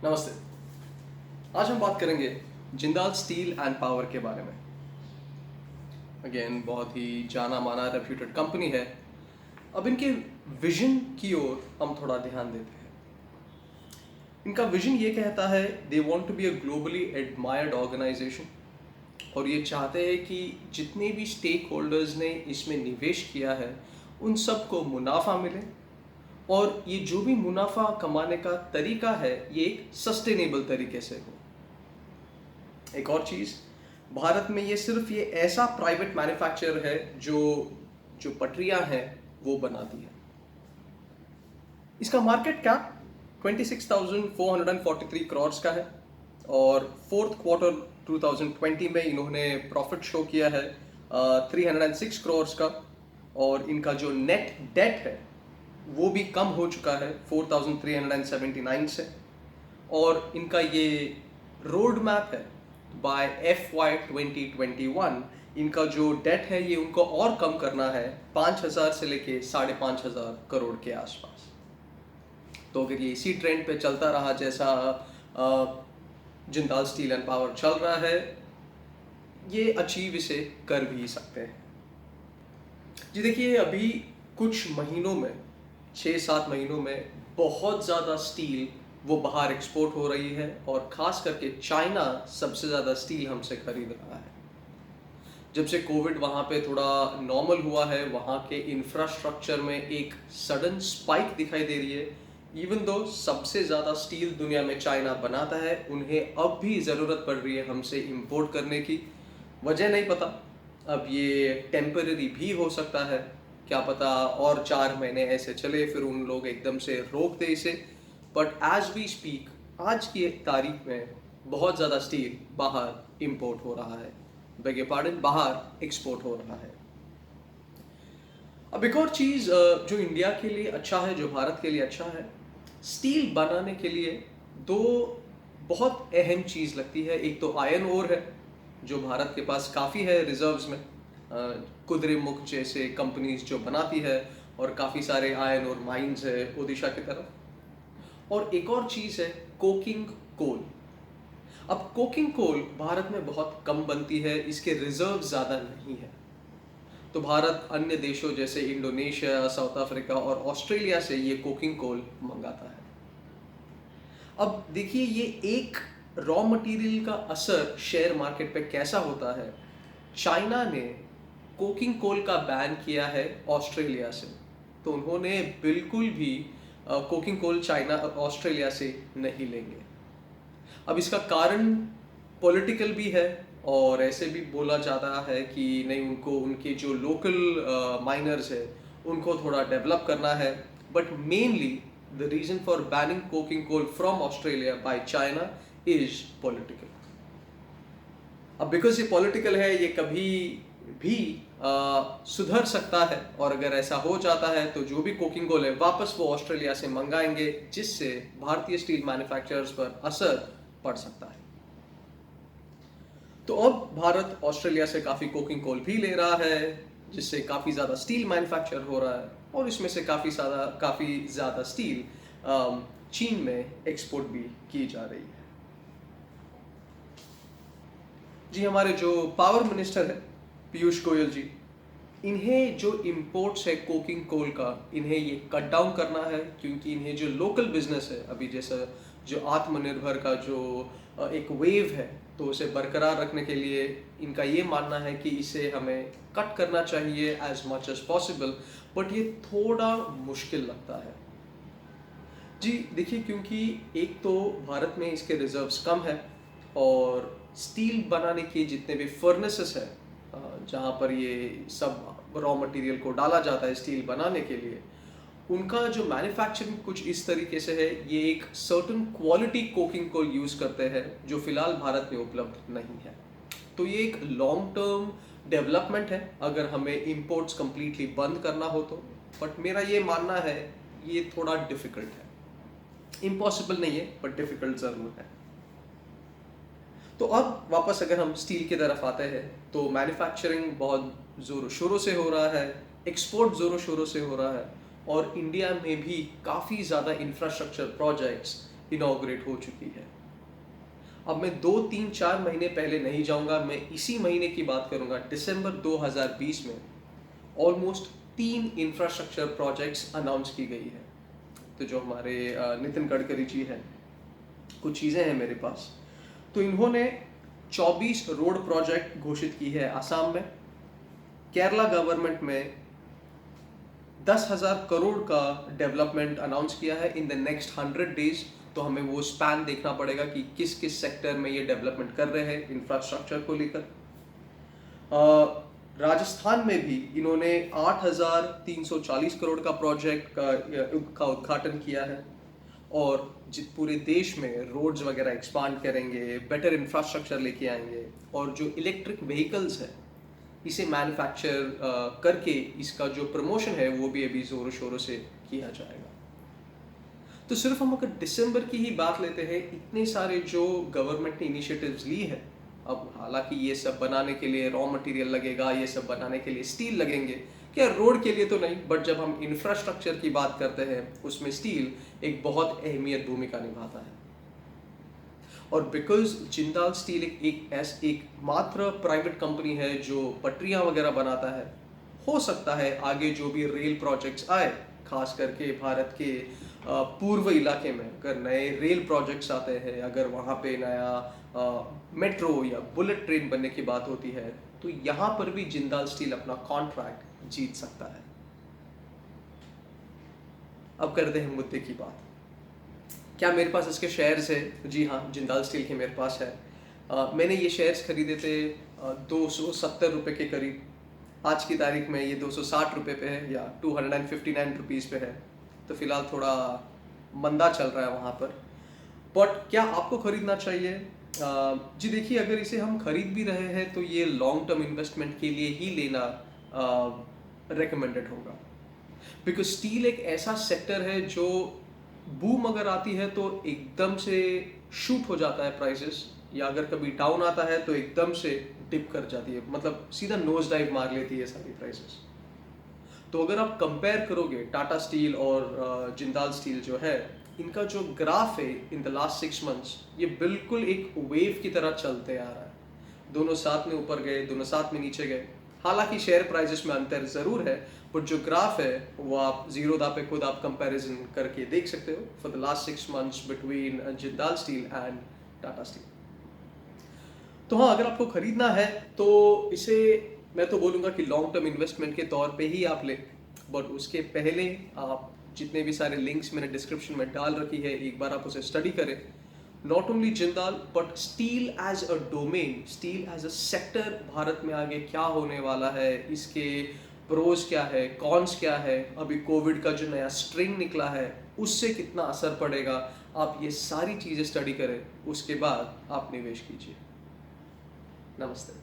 नमस्ते। आज हम बात करेंगे जिंदाल स्टील एंड पावर के बारे में। अगेन बहुत ही जाना माना रेप्यूटेड कंपनी है। अब इनके विजन की ओर हम थोड़ा ध्यान देते हैं। इनका विजन ये कहता है they want to be a globally admired organisation, और ये चाहते हैं कि जितने भी स्टेक होल्डर्स ने इसमें निवेश किया है उन सबको मुनाफा मिले, और ये जो भी मुनाफा कमाने का तरीका है ये एक सस्टेनेबल तरीके से हो। एक और चीज़, भारत में ये ऐसा प्राइवेट मैन्युफैक्चरर है जो जो पटरियां हैं वो बनाती है। इसका मार्केट कैप 26,443 करोड़ का है, और फोर्थ क्वार्टर 2020 में इन्होंने प्रॉफिट शो किया है 306 करोड़ का, और इनका जो नेट डेट है वो भी कम हो चुका है 4,379 से। और इनका ये रोड मैप है बाय FY 2021, इनका जो डेट है ये उनको और कम करना है 5,000 से लेके 5,500 करोड़ के आसपास। तो अगर ये इसी ट्रेंड पे चलता रहा जैसा जिंदाल स्टील एंड पावर चल रहा है, ये अचीव इसे कर भी सकते हैं। जी देखिए, अभी कुछ महीनों में 6-7 महीनों में बहुत ज़्यादा स्टील वो बाहर एक्सपोर्ट हो रही है, और ख़ास करके चाइना सबसे ज़्यादा स्टील हमसे खरीद रहा है। जब से कोविड वहाँ पे थोड़ा नॉर्मल हुआ है, वहाँ के इंफ्रास्ट्रक्चर में एक सडन स्पाइक दिखाई दे रही है। इवन दो सबसे ज़्यादा स्टील दुनिया में चाइना बनाता है, उन्हें अब भी ज़रूरत पड़ रही है हमसे इंपोर्ट करने की। वजह नहीं पता, अब ये टेम्पररी भी हो सकता है, क्या पता और 4 महीने ऐसे चले फिर उन लोग एकदम से रोक दे इसे। बट एज वी स्पीक, आज की तारीख में बहुत ज़्यादा स्टील बाहर इंपोर्ट हो रहा है, बेगे पार्डन बाहर एक्सपोर्ट हो रहा है। अब एक और चीज़ जो इंडिया के लिए अच्छा है, जो भारत के लिए अच्छा है, स्टील बनाने के लिए दो बहुत अहम चीज़ लगती है। एक तो आयरन ओर है जो भारत के पास काफ़ी है रिजर्व्स में, कुद्रेमुख जैसे कंपनीज जो बनाती है, और काफ़ी सारे आयरन ओर माइंस है ओडिशा की तरफ। और एक और चीज़ है कोकिंग कोल। अब कोकिंग कोल भारत में बहुत कम बनती है, इसके रिजर्व ज़्यादा नहीं है, तो भारत अन्य देशों जैसे इंडोनेशिया, साउथ अफ्रीका और ऑस्ट्रेलिया से ये कोकिंग कोल मंगाता है। अब देखिए, ये एक रॉ मटेरियल का असर शेयर मार्केट पे कैसा होता है। चाइना ने कोकिंग कोल का बैन किया है ऑस्ट्रेलिया से, तो उन्होंने बिल्कुल भी कोकिंग कोल चाइना और ऑस्ट्रेलिया से नहीं लेंगे। अब इसका कारण पॉलिटिकल भी है, और ऐसे भी बोला जाता है कि नहीं, उनको उनके जो लोकल माइनर्स है उनको थोड़ा डेवलप करना है। But mainly the reason for banning coking coal from Australia by China is political. अब बिकॉज ये पॉलिटिकल है, ये कभी भी सुधर सकता है, और अगर ऐसा हो जाता है तो जो भी कोकिंग कोल है वापस वो ऑस्ट्रेलिया से मंगाएंगे, जिससे भारतीय स्टील मैन्युफैक्चरर्स पर असर पड़ सकता है। तो अब भारत ऑस्ट्रेलिया से काफ़ी कोकिंग कोल भी ले रहा है, जिससे काफ़ी ज़्यादा स्टील मैन्युफैक्चर हो रहा है, और इसमें से काफ़ी ज़्यादा स्टील चीन में एक्सपोर्ट भी की जा रही है। जी, हमारे जो पावर मिनिस्टर है पीयूष गोयल जी, इन्हें जो इम्पोर्ट्स है कोकिंग कोल का, इन्हें ये कट डाउन करना है, क्योंकि इन्हें जो लोकल बिजनेस है अभी, जैसा जो आत्मनिर्भर का जो एक वेव है, तो उसे बरकरार रखने के लिए इनका ये मानना है कि इसे हमें कट करना चाहिए as much as possible. But ये थोड़ा मुश्किल लगता है। जी देखिए, क्योंकि एक तो भारत में इसके रिजर्व्स कम है, और स्टील बनाने के जितने भी फर्नेसेस है जहाँ पर ये सब रॉ मटेरियल को डाला जाता है स्टील बनाने के लिए, उनका जो मैन्युफैक्चरिंग कुछ इस तरीके से है, ये एक सर्टन क्वालिटी कोकिंग को यूज़ करते हैं जो फिलहाल भारत में उपलब्ध नहीं है। तो ये एक लॉन्ग टर्म डेवलपमेंट है अगर हमें इंपोर्ट्स कंप्लीटली बंद करना हो तो। बट मेरा ये मानना है ये थोड़ा डिफिकल्ट है, इम्पॉसिबल नहीं है बट डिफिकल्ट ज़रूर है। तो अब वापस अगर हम स्टील की तरफ आते हैं, तो मैन्युफैक्चरिंग बहुत ज़ोरों शोरों से हो रहा है, एक्सपोर्ट ज़ोरों शोरों से हो रहा है, और इंडिया में भी काफ़ी ज़्यादा इंफ्रास्ट्रक्चर प्रोजेक्ट्स इनॉग्रेट हो चुकी है। अब मैं 2, 3, 4 महीने पहले नहीं जाऊंगा, मैं इसी महीने की बात करूंगा। दिसंबर 2020 में ऑलमोस्ट 3 इंफ्रास्ट्रक्चर प्रोजेक्ट्स अनाउंस की गई है। तो जो हमारे नितिन गडकरी जी हैं, कुछ चीज़ें हैं मेरे पास, तो इन्होंने 24 रोड प्रोजेक्ट घोषित की है आसाम में। केरला गवर्नमेंट में 10,000 करोड़ का डेवलपमेंट अनाउंस किया है इन द नेक्स्ट 100 डेज। तो हमें वो स्पैन देखना पड़ेगा कि किस किस सेक्टर में ये डेवलपमेंट कर रहे हैं इंफ्रास्ट्रक्चर को लेकर। राजस्थान में भी इन्होंने 8,340 करोड़ का प्रोजेक्ट का उद्घाटन किया है। और पूरे देश में रोड्स वगैरह एक्सपांड करेंगे, बेटर इंफ्रास्ट्रक्चर लेके आएंगे, और जो इलेक्ट्रिक व्हीकल्स है इसे मैन्युफैक्चर करके इसका जो प्रमोशन है वो भी अभी ज़ोरों शोरों से किया जाएगा। तो सिर्फ हम अगर दिसंबर की ही बात लेते हैं, इतने सारे जो गवर्नमेंट ने इनिशिएटिव्स ली है। अब हालांकि ये सब बनाने के लिए रॉ मटेरियल लगेगा, ये सब बनाने के लिए स्टील लगेंगे, क्या रोड के लिए तो नहीं, बट जब हम इंफ्रास्ट्रक्चर की बात करते हैं उसमें स्टील एक बहुत अहमियत भूमिका निभाता है। और बिकॉज जिंदाल स्टील एक मात्र प्राइवेट कंपनी है जो पटरियां वगैरह बनाता है, हो सकता है आगे जो भी रेल प्रोजेक्ट्स आए, खास करके भारत के पूर्व इलाके में अगर नए रेल प्रोजेक्ट्स आते हैं, अगर वहाँ पे नया मेट्रो या बुलेट ट्रेन बनने की बात होती है, तो यहाँ पर भी जिंदाल स्टील अपना कॉन्ट्रैक्ट जीत सकता है। अब करते हैं मुद्दे की बात। क्या मेरे पास इसके शेयर्स है? जी हाँ, जिंदाल स्टील के मेरे पास है। मैंने ये शेयर्स खरीदे थे 270 रुपये के करीब। आज की तारीख में ये 260 रुपये पे है, या 259 रुपीज़ पे है। तो फिलहाल थोड़ा मंदा चल रहा है वहाँ पर। बट क्या आपको खरीदना चाहिए? जी देखिए, अगर इसे हम खरीद भी रहे हैं तो ये लॉन्ग टर्म इन्वेस्टमेंट के लिए ही लेना रिकमेंडेड होगा। बिकॉज स्टील एक ऐसा सेक्टर है जो बूम अगर आती है तो एकदम से शूट हो जाता है प्राइसेस, या अगर कभी डाउन आता है तो एकदम से डिप कर जाती है, मतलब सीधा नोज डाइव मार लेती है सारी प्राइसेस। तो अगर आप कंपेयर करोगे टाटा स्टील और जिंदाल स्टील जो है, इनका जो ग्राफ है इन द लास्ट 6 मंथ्स, ये बिल्कुल एक वेव की तरह चलते आ रहा है। दोनों साथ में ऊपर गए, दोनों साथ में नीचे गए। हालांकि शेयर प्राइसेस में अंतर ज़रूर है, बट जो ग्राफ है वो आप जीरोधा पे खुद आप कंपैरिजन करके देख सकते हो for the last 6 months between Jindal steel and Tata steel. तो हाँ, अगर आपको खरीदना है तो इसे मैं तो बोलूँगा कि लॉन्ग टर्म इन्वेस्टमेंट के तौर पे ही आप लें। बट उसके पहले आप जितने भी सारे लिंक्स मैंने डिस्क्रिप्शन में डाल रखी है, एक बार आप उसे स्टडी करें। Not only Jindal but steel as a domain, steel as a sector, Bharat में आगे क्या होने वाला है, इसके प्रोज क्या है, कॉन्स क्या है, अभी कोविड का जो नया स्ट्रिंग निकला है उससे कितना असर पड़ेगा, आप ये सारी चीज़ें स्टडी करें, उसके बाद आप निवेश कीजिए। नमस्ते।